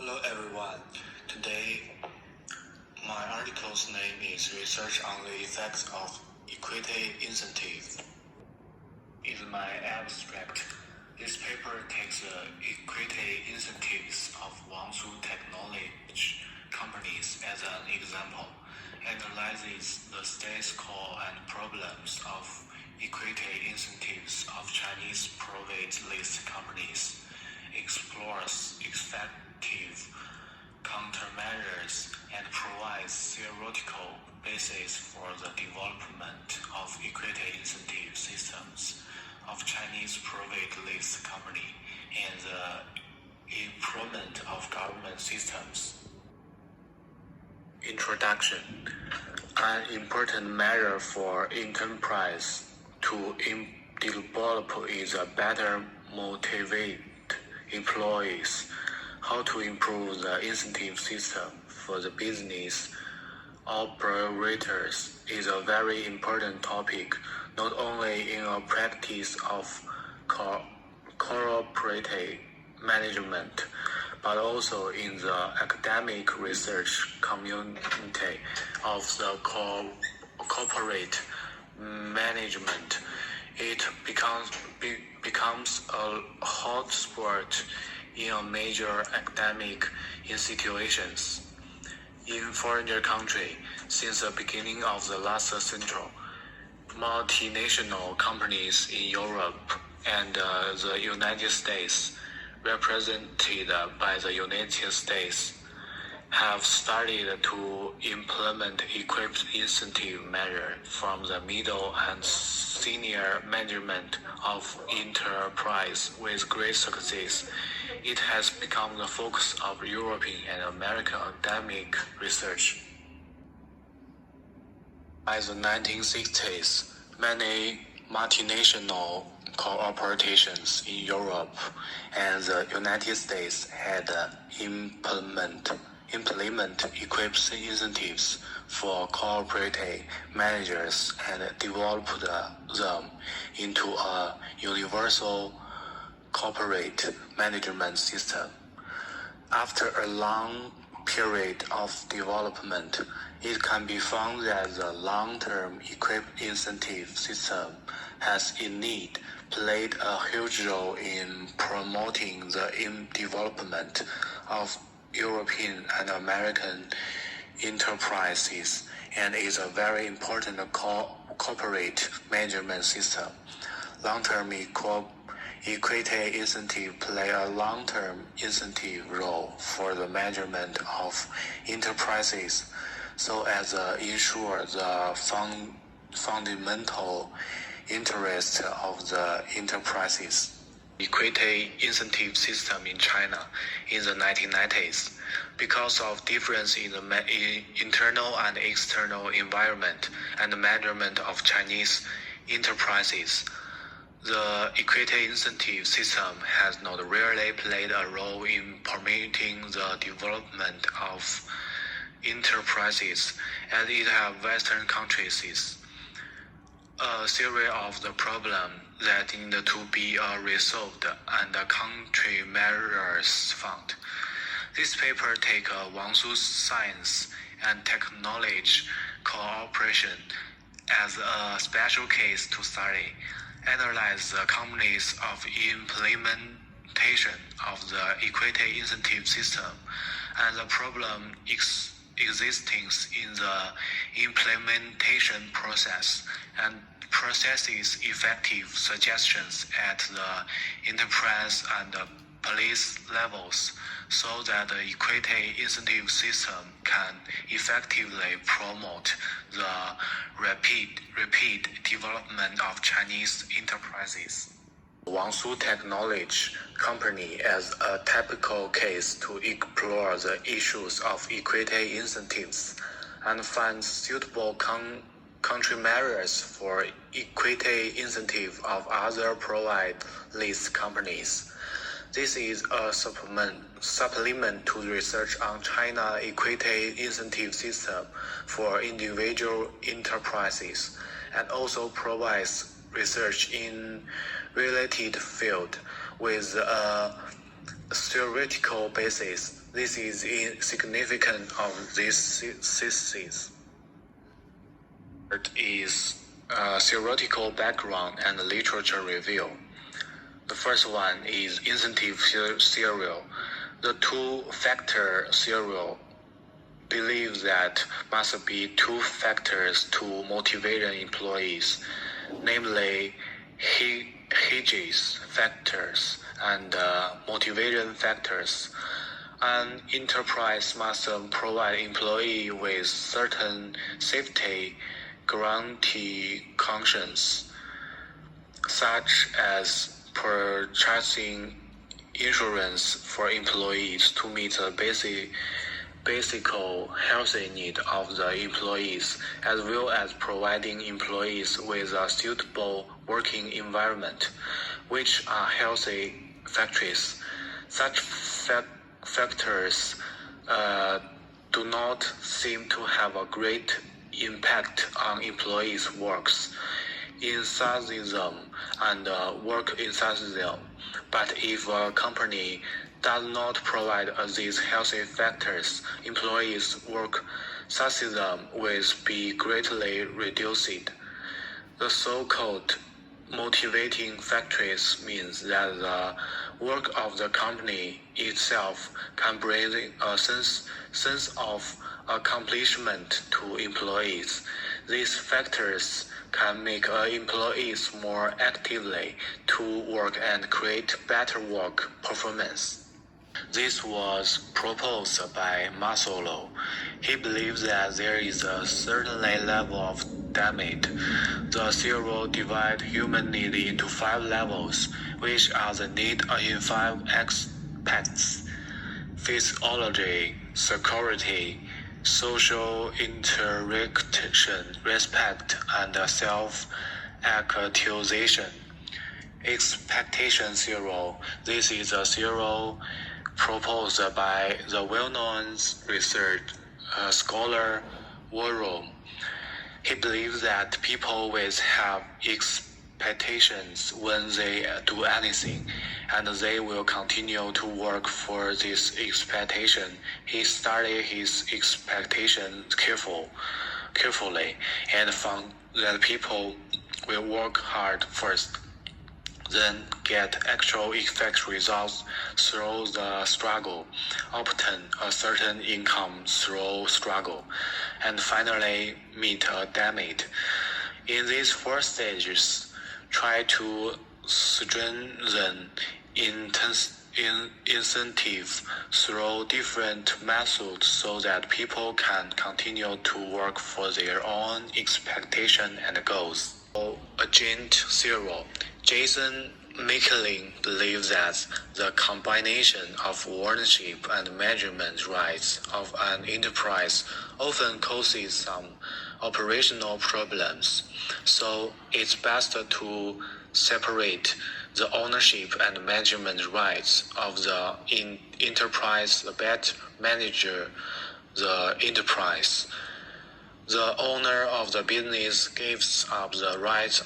Hello everyone. Today, my article's name is Research on the Effects of Equity Incentives. In my abstract, this paper takes the equity incentives of Weizhen technology companies as an example, analyzes the status quo and problems of equity incentives of Chinese private-listed companies, explores effective countermeasures, and provides theoretical basis for the development of equity incentive systems of Chinese private-listed company and the improvement of government systems. Introduction. An important measure for enterprise to develop is a better motivate employees. How to improve the incentive system for the business operators is a very important topic, not only in a practice of corporate management, but also in the academic research community of the corporate management. It becomes a hot spot in a major academic institutions in foreign countries since the beginning of the last century. Multinational companies in Europe and the United States, represented by the United States, have started to implement equipped incentive measures from the middle and senior management of enterprise with great success. It has become the focus of European and American academic research. By the 1960s, many multinational corporations in Europe and the United States had implement equipped incentives for corporate managers and developed them into a universal corporate management system. After a long period of development, it can be found that the long-term equipped incentive system has indeed played a huge role in promoting the development of European and American enterprises and is a very important corporate management system. Long-term equity incentive play a long-term incentive role for the management of enterprises so as ensure the fundamental interest of the enterprises. Equity incentive system in China in the 1990s. Because of difference in the internal and external environment and management of Chinese enterprises, the equity incentive system has not really played a role in promoting the development of enterprises, as it have Western countries. A series of the problems that need to be resolved and country measures found. This paper takes Weizhen science and technology cooperation as a special case to study, analyze the companies of implementation of the equity incentive system and the problem existing in the implementation process and processes effective suggestions at the enterprise and the police levels so that the equity incentive system can effectively promote the rapid development of Chinese enterprises. Weizhen Technology Company as a typical case to explore the issues of equity incentives and find suitable countermeasures for equity incentive of other private-listed companies. This is a supplement to research on China equity incentive system for individual enterprises and also provides research in related field with a theoretical basis This is insignificant of this thesis. It is a theoretical background and literature review. The first one is incentive theory. The two-factor theory believes that must be two factors to motivate employees, namely Hedges factors and motivation factors. An enterprise must provide employees with certain safety guarantee conditions, such as purchasing insurance for employees to meet the basic healthy need of the employees, as well as providing employees with a suitable working environment, which are healthy factories. Such factors do not seem to have a great impact on employees' works enthusiasm and work enthusiasm. But if a company does not provide these healthy factors, employees' work enthusiasm will be greatly reduced. The so-called motivating factors means that the work of the company itself can bring a sense of accomplishment to employees. These factors can make employees more actively to work and create better work performance. This was proposed by Maslow. He believes that there is a certain level of damage. The theory divides human need into 5 levels, which are the need in 5 aspects: physiology, security, social interaction, respect, and self-actualization. Expectation theory. This is a theory proposed by the well-known research scholar Weizhen. He believes that people will have expectations when they do anything, and they will continue to work for this expectation. He studied his expectation carefully and found that people will work hard first, then get actual effect results through the struggle, obtain a certain income through struggle, and finally meet a damage. In these 4 stages, try to strengthen incentive through different methods so that people can continue to work for their own expectation and goals. Agent theory. Jason McLean believes that the combination of ownership and management rights of an enterprise often causes some operational problems, so it's best to separate the ownership and management rights of the enterprise, the better manager the enterprise. The owner of the business gives up the rights to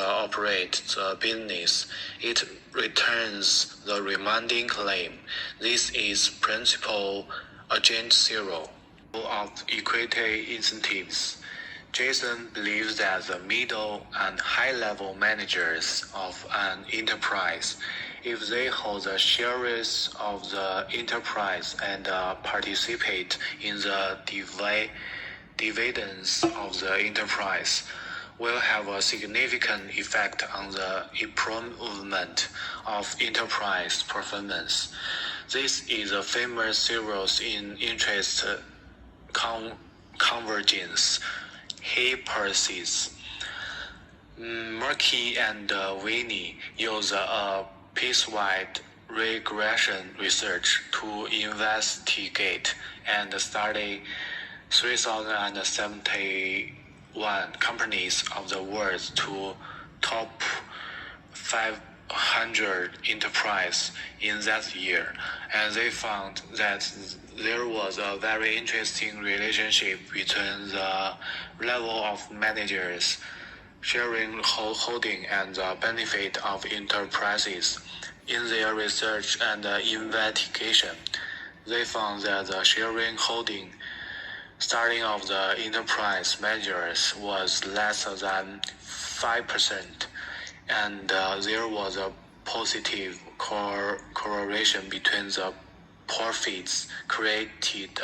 operate the business. It returns the remaining claim. This is principal agent theory of equity incentives. Jason believes that the middle and high-level managers of an enterprise, if they hold the shares of the enterprise and participate in the dividends of the enterprise, will have a significant effect on the improvement of enterprise performance. This is a famous series in interest convergence hypothesis. Murky and Winnie use a piecewise regression research to investigate and study 3,071 companies of the world to top 500 enterprises in that year, and they found that there was a very interesting relationship between the level of managers sharing holding and the benefit of enterprises. In their research and investigation, They found that the sharing holding starting of the enterprise managers was less than 5%, and there was a positive correlation between the profits created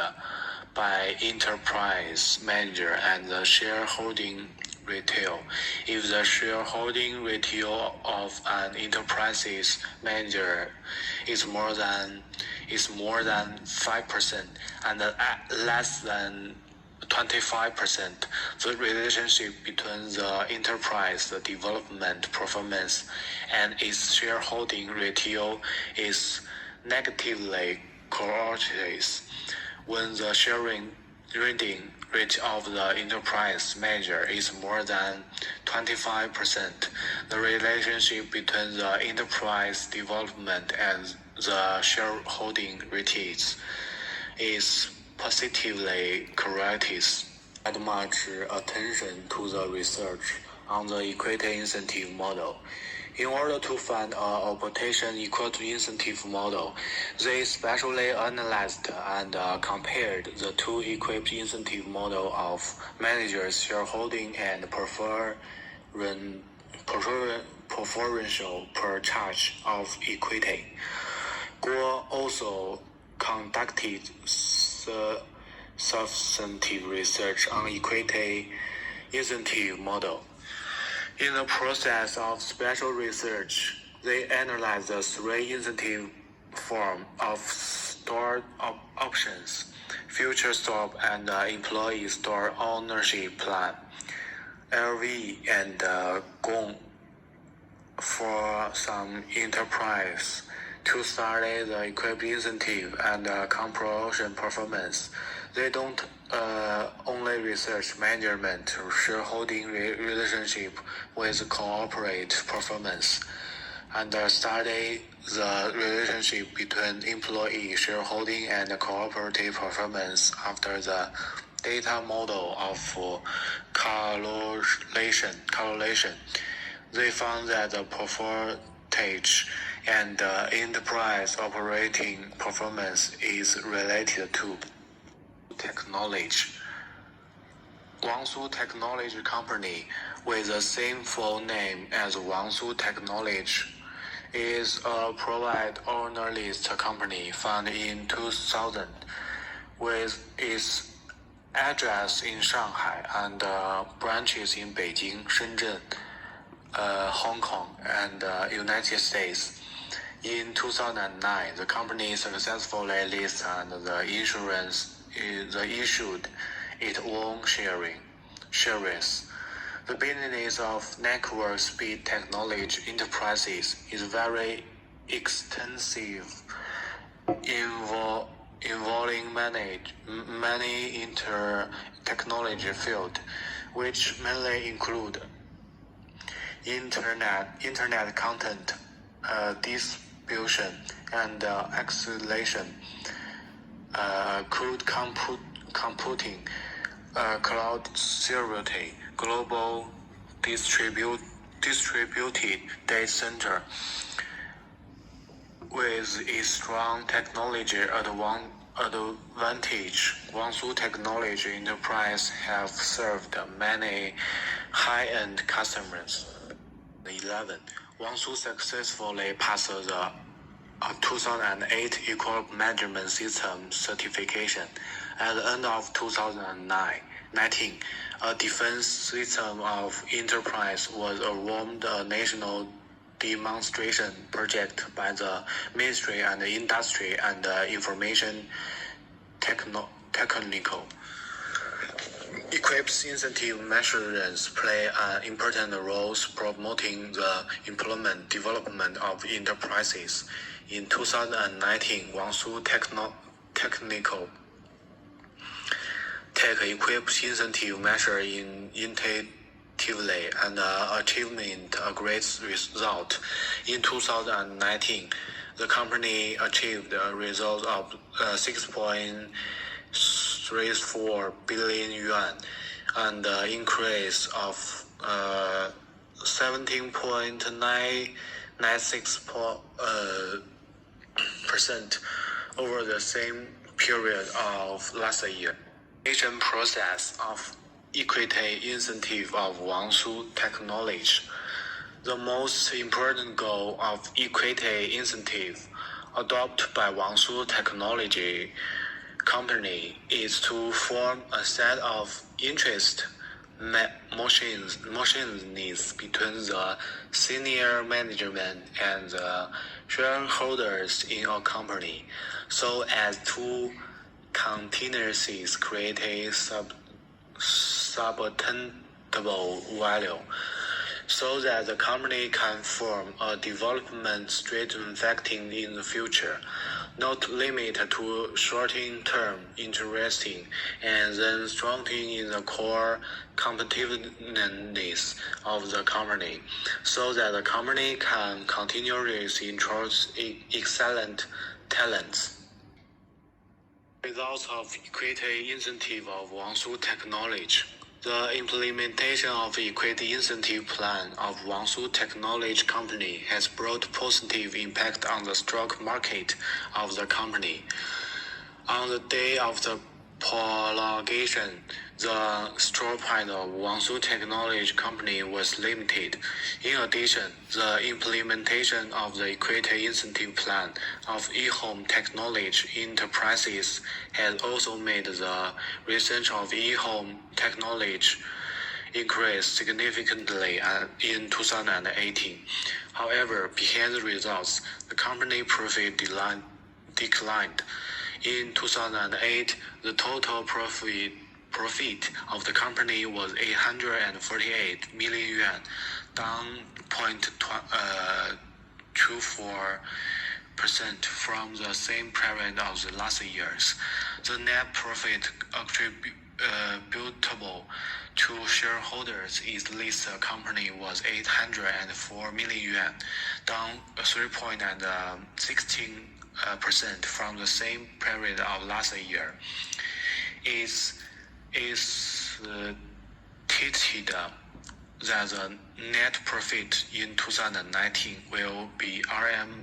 by enterprise manager and the shareholding ratio. If the shareholding ratio of an enterprise's manager is more than 5% and less than 25%, the relationship between the enterprise development performance and its shareholding ratio is negatively correlated. When the sharing rating rate of the enterprise manager is more than 25%, the relationship between the enterprise development and the shareholding rates is positively correlated. Add much attention to the research on the equity incentive model. In order to find an operation equal to incentive model, they specially analyzed and compared the two equity incentive model of managers' shareholding and preferential purchase of equity. Guo also conducted substantive research on equity incentive model. In the process of special research, they analyzed the three incentive forms of stock options, future stock, and employee stock ownership plan, LV, and GON, for some enterprise to study the equity incentive and corporation performance. They don't only research management shareholding relationship with corporate performance, and study the relationship between employee shareholding and cooperative performance after the data model of correlation. They found that the percentage and enterprise operating performance is related to technology. Guangzhou Technology Company, with the same full name as Guangzhou Technology, is a private owner list company founded in 2000, with its address in Shanghai and branches in Beijing, Shenzhen, Hong Kong, and United States. In 2009, the company successfully listed and the issued its own shares. The business of network speed technology enterprises is very extensive, involving many inter-technology fields, which mainly include internet content distribution and acceleration, cloud computing, cloud security, global distributed data center. With its strong technology advantage, Guangzhou Technology Enterprise have served many high-end customers. 11. Guangzhou successfully passed the 2008 Equal Management System certification. At the end of 2019, a defense system of enterprise was awarded a national demonstration project by the Ministry and Industry and Information Technical. Equips incentive measures play an important role promoting the development of enterprises. In 2019, Guangzhou Technical Tech equipped incentive measure intuitively and achieved a great result. In 2019, the company achieved a result of 6.34 billion yuan and an increase of 17.996% over the same period of last year. Creation process of equity incentive of Wangshu Technology. The most important goal of equity incentive adopted by Wangshu Technology Company is to form a set of interest motions between the senior management and the shareholders in a company, so as to continuously create a sustainable value, so that the company can form a development strategy in the future, not limited to short-term interesting, and then strengthening the core competitiveness of the company, so that the company can continuously introduce excellent talents. Results of equity incentive of Wangshu Technology. The implementation of the equity incentive plan of Wangshu Technology Company has brought positive impact on the stock market of the company. On the day of the promulgation, the stock price of Wangshu Technology Company was limited. In addition, the implementation of the equity incentive plan of eHome Technology Enterprises has also made the research of eHome Technology increase significantly in 2018. However, behind the results, the company profit declined. In 2008, the total profit of the company was 848 million yuan, down 0.24% from the same period of the last years. The net profit attributable to shareholders in this company was 804 million yuan, down 3.16% from the same period of last year. Is stated that the net profit in 2019 will be RMB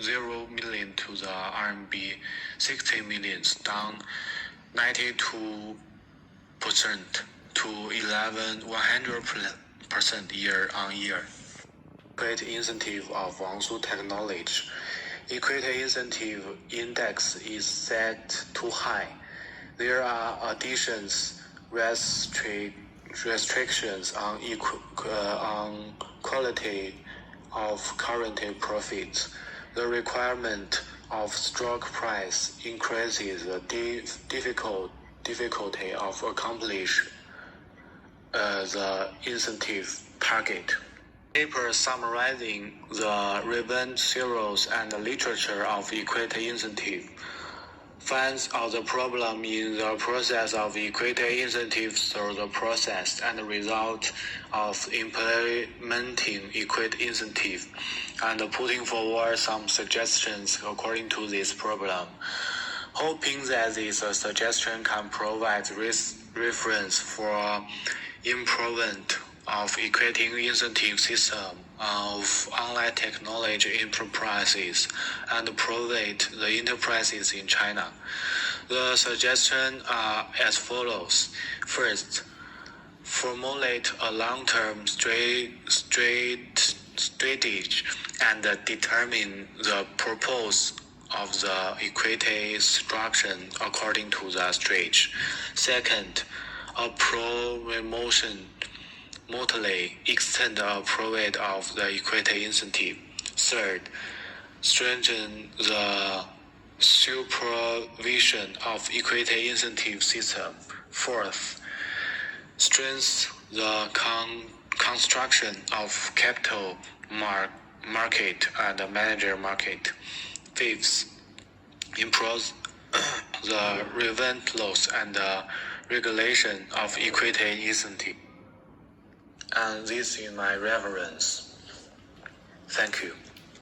0 million to the RMB 60 million, down 92% to 100% year on year. Equity incentive of Wangshu Technology. Equity incentive index is set too high. There are additions, restrictions on quality of current profits. The requirement of stock price increases the difficulty of accomplish the incentive target. Paper summarizing the relevant theories and literature of equity incentive finds out the problem in the process of equity incentive through the process and the result of implementing equity incentive, and putting forward some suggestions according to this problem, hoping that this suggestion can provide reference for improvement of equity incentive system of online technology enterprises and provide the enterprises in China. The suggestions are as follows. First, formulate a long-term strategy and determine the purpose of the equity structure according to the strategy. Second, a promotion moderately extend a profit of the equity incentive. Third, strengthen the supervision of equity incentive system. Fourth, strengthen the construction of capital market and manager market. Fifth, improve the relevant laws and regulation of equity incentive. And this is my reference. Thank you.